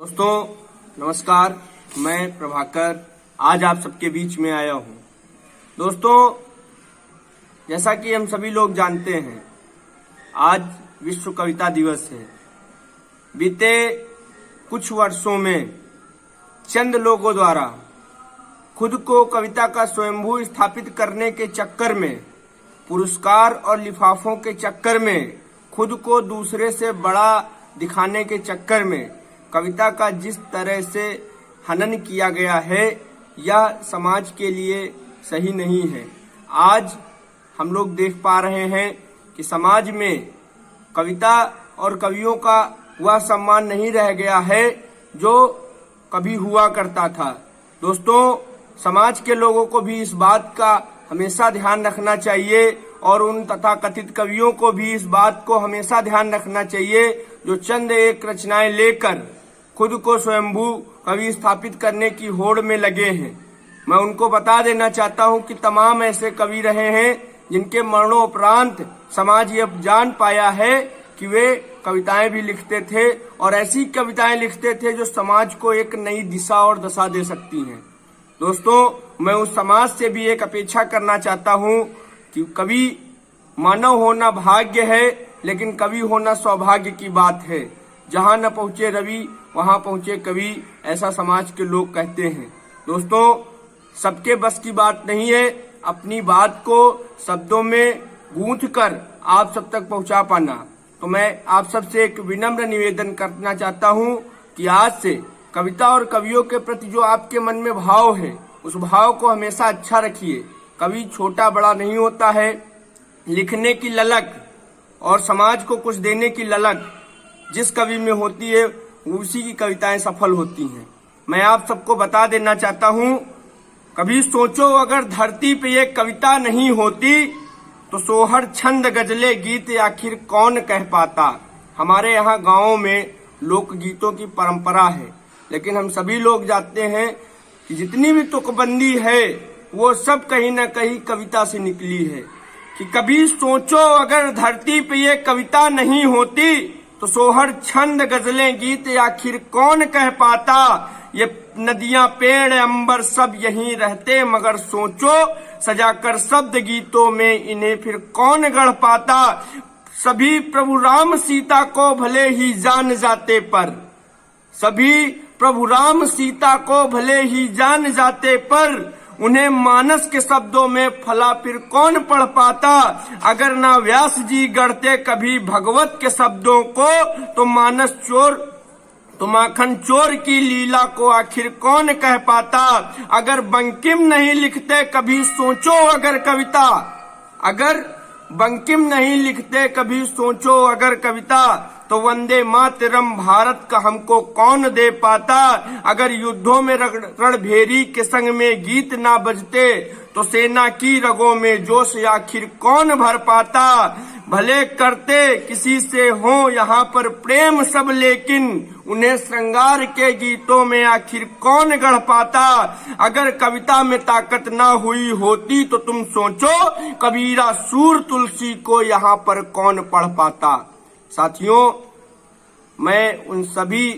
दोस्तों नमस्कार, मैं प्रभाकर आज आप सबके बीच में आया हूं। दोस्तों, जैसा कि हम सभी लोग जानते हैं, आज विश्व कविता दिवस है। बीते कुछ वर्षों में चंद लोगों द्वारा खुद को कविता का स्वयंभू स्थापित करने के चक्कर में, पुरस्कार और लिफाफों के चक्कर में, खुद को दूसरे से बड़ा दिखाने के चक्कर में कविता का जिस तरह से हनन किया गया है, यह समाज के लिए सही नहीं है। आज हम लोग देख पा रहे हैं कि समाज में कविता और कवियों का वह सम्मान नहीं रह गया है जो कभी हुआ करता था। दोस्तों, समाज के लोगों को भी इस बात का हमेशा ध्यान रखना चाहिए और उन तथाकथित कवियों को भी इस बात को हमेशा ध्यान रखना चाहिए जो चंद एक रचनाएं लेकर खुद को स्वयंभू कवि स्थापित करने की होड़ में लगे हैं। मैं उनको बता देना चाहता हूं कि तमाम ऐसे कवि रहे हैं जिनके मरणोपरांत समाज यह जान पाया है कि वे कविताएं भी लिखते थे और ऐसी कविताएं लिखते थे जो समाज को एक नई दिशा और दशा दे सकती हैं। दोस्तों, मैं उस समाज से भी एक अपेक्षा करना चाहता हूं कि कवि मानव होना भाग्य है, लेकिन कवि होना सौभाग्य की बात है। जहां न पहुंचे रवि वहां पहुंचे कवि, ऐसा समाज के लोग कहते हैं। दोस्तों, सबके बस की बात नहीं है अपनी बात को शब्दों में गूंथ कर आप सब तक पहुंचा पाना। तो मैं आप सबसे एक विनम्र निवेदन करना चाहता हूं कि आज से कविता और कवियों के प्रति जो आपके मन में भाव है, उस भाव को हमेशा अच्छा रखिए। कवि छोटा बड़ा नहीं होता है। लिखने की ललक और समाज को कुछ देने की ललक जिस कवि में होती है, उसी की कविताएं सफल होती हैं। मैं आप सबको बता देना चाहता हूं, कभी सोचो अगर धरती पे ये कविता नहीं होती तो सोहर छंद गजले गीत आखिर कौन कह पाता। हमारे यहाँ गाँवों में लोक गीतों की परंपरा है, लेकिन हम सभी लोग जानते हैं कि जितनी भी तुकबंदी है वो सब कहीं न कहीं कविता से निकली है। कि कभी सोचो अगर धरती पे ये कविता नहीं होती तो सोहर छंद गजलें गीत आखिर कौन कह पाता। ये नदियां पेड़ अंबर सब यहीं रहते, मगर सोचो सजाकर शब्द गीतों में इन्हें फिर कौन गढ़ पाता। सभी प्रभु राम सीता को भले ही जान जाते पर, सभी प्रभु राम सीता को भले ही जान जाते पर, उन्हें मानस के शब्दों में फला फिर कौन पढ़ पाता। अगर ना व्यास जी गढ़ते कभी भगवत के शब्दों को तो मानस चोर तो माखन चोर की लीला को आखिर कौन कह पाता। अगर बंकिम नहीं लिखते कभी सोचो अगर कविता, अगर बंकिम नहीं लिखते कभी सोचो अगर कविता, तो वंदे मातरम भारत का हमको कौन दे पाता। अगर युद्धों में रणभेरी के संग में गीत ना बजते तो सेना की रगों में जोश आखिर कौन भर पाता। भले करते किसी से हो यहाँ पर प्रेम सब, लेकिन उन्हें श्रृंगार के गीतों में आखिर कौन गढ़ पाता। अगर कविता में ताकत ना हुई होती तो तुम सोचो कबीरा सूर तुलसी को यहाँ पर कौन पढ़ पाता। साथियों, मैं उन सभी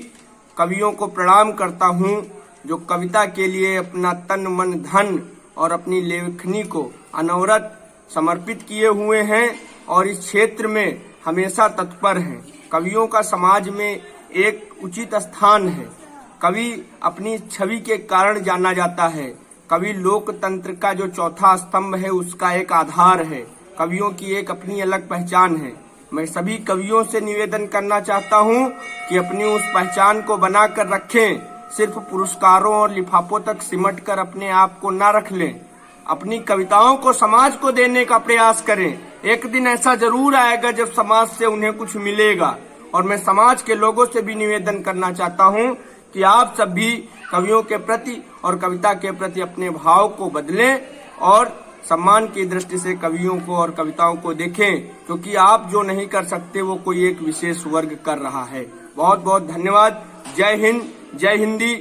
कवियों को प्रणाम करता हूं जो कविता के लिए अपना तन मन धन और अपनी लेखनी को अनवरत समर्पित किए हुए हैं और इस क्षेत्र में हमेशा तत्पर हैं। कवियों का समाज में एक उचित स्थान है। कवि अपनी छवि के कारण जाना जाता है। कवि लोकतंत्र का जो चौथा स्तंभ है, उसका एक आधार है। कवियों की एक अपनी अलग पहचान है। मैं सभी कवियों से निवेदन करना चाहता हूं कि अपनी उस पहचान को बनाकर रखें। सिर्फ पुरस्कारों और लिफाफों तक सिमट कर अपने आप को ना रख लें। अपनी कविताओं को समाज को देने का प्रयास करें। एक दिन ऐसा जरूर आएगा जब समाज से उन्हें कुछ मिलेगा। और मैं समाज के लोगों से भी निवेदन करना चाहता हूं कि आप सब भी कवियों के प्रति और कविता के प्रति अपने भाव को बदलें और सम्मान की दृष्टि से कवियों को और कविताओं को देखें, क्योंकि आप जो नहीं कर सकते वो कोई एक विशेष वर्ग कर रहा है। बहुत बहुत धन्यवाद। जय हिंद, जय हिंदी।